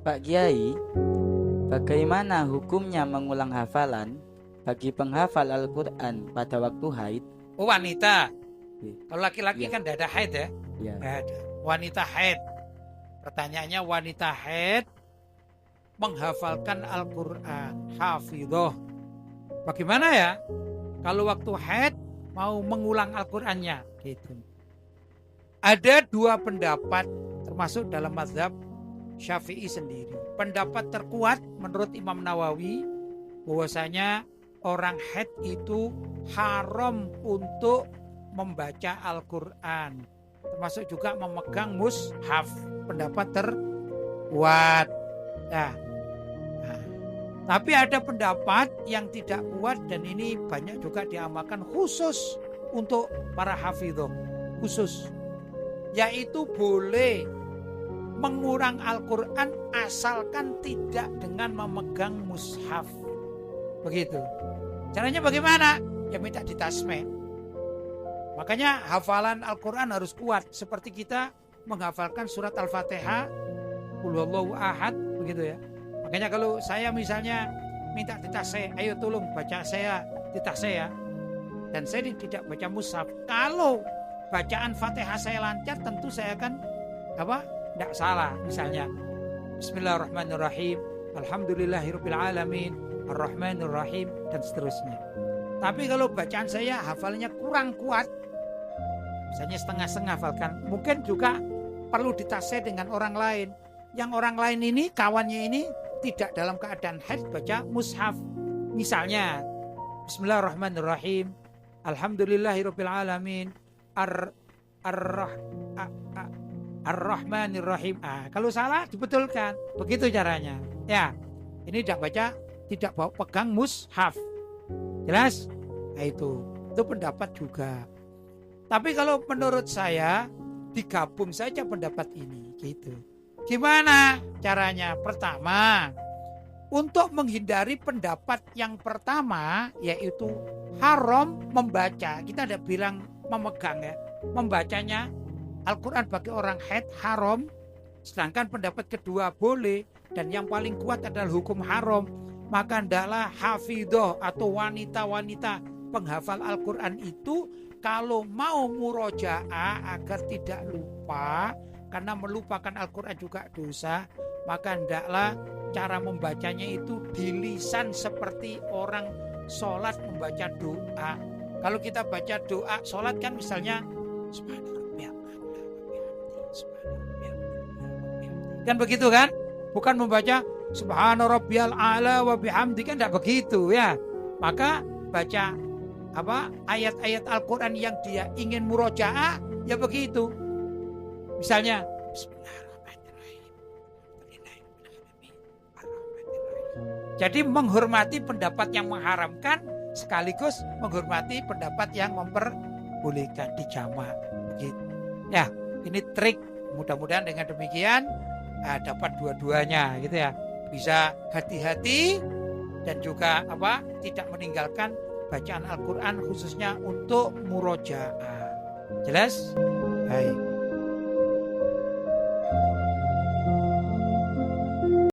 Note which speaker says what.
Speaker 1: Pak Kiai, bagaimana hukumnya mengulang hafalan bagi penghafal Al-Quran pada waktu haid?
Speaker 2: Oh, wanita.
Speaker 1: Iya.
Speaker 2: Kalau laki-laki kan tidak ada haid ya.
Speaker 1: Ya.
Speaker 2: Nggak ada. Wanita haid. Pertanyaannya, wanita haid menghafalkan Al-Quran, hafidhoh. Bagaimana ya kalau waktu haid mau mengulang Al-Qurannya? Gitu. Ada dua pendapat termasuk dalam mazhab Syafi'i sendiri. Pendapat terkuat menurut Imam Nawawi bahwasanya orang haid itu haram untuk membaca Al-Quran, termasuk juga memegang mushaf. Pendapat terkuat. Nah, tapi ada pendapat yang tidak kuat dan ini banyak juga diamalkan khusus untuk para hafidhoh, khusus, yaitu boleh mengurang Al-Quran asalkan tidak dengan memegang mushaf. Begitu. Caranya bagaimana? Ya minta ditasmeh. Makanya hafalan Al-Quran harus kuat. Seperti kita menghafalkan surat Al-Fatihah, Qul huwallahu ahad, begitu ya. Makanya kalau saya misalnya minta ditasmeh, ayo tolong baca saya ditasmeh ya. Dan saya tidak baca mushaf. Kalau bacaan Fatihah saya lancar, tentu saya akan tidak salah. Misalnya Bismillahirrahmanirrahim, Alhamdulillahirabbil alamin, Ar-Rahmanir-Rahim, dan seterusnya. Tapi kalau bacaan saya hafalnya kurang kuat, misalnya setengah-setengah hafalkan, mungkin juga perlu ditasih dengan orang lain. Yang orang lain ini, kawannya ini tidak dalam keadaan haid baca mushaf. Misalnya Bismillahirrahmanirrahim, Alhamdulillahirabbil alamin, Ar-Rahmanir-Rahim. Kalau salah dibetulkan. Begitu caranya. Ya, ini tidak bawa pegang mushaf. Jelas? Nah, itu pendapat juga. Tapi kalau menurut saya digabung saja pendapat ini, gitu. Gimana caranya? Pertama, untuk menghindari pendapat yang pertama, yaitu haram membaca. Kita tidak bilang memegang ya. Membacanya Al-Quran bagi orang haid haram, sedangkan pendapat kedua boleh, dan yang paling kuat adalah hukum haram. Maka hendaklah hafidhoh atau wanita-wanita penghafal Al-Quran itu kalau mau murojaah agar tidak lupa, karena melupakan Al-Quran juga dosa, maka hendaklah cara membacanya itu di lisan seperti orang sholat membaca doa. Kalau kita baca doa sholat kan misalnya kan begitu kan? Bukan membaca Subhana rabbiyal a'la wa bihamdi, kan tidak begitu ya. Maka baca ayat-ayat Al-Quran yang dia ingin murojaah ya begitu. Misalnya Bismillahirrahmanirrahim. Jadi menghormati pendapat yang mengharamkan sekaligus menghormati pendapat yang memperbolehkan di jamak. Begitu. Ya, ini trik. Mudah-mudahan dengan demikian dapat dua-duanya gitu ya. Bisa hati-hati dan juga tidak meninggalkan bacaan Al-Quran khususnya untuk murojaah. Jelas? Baik.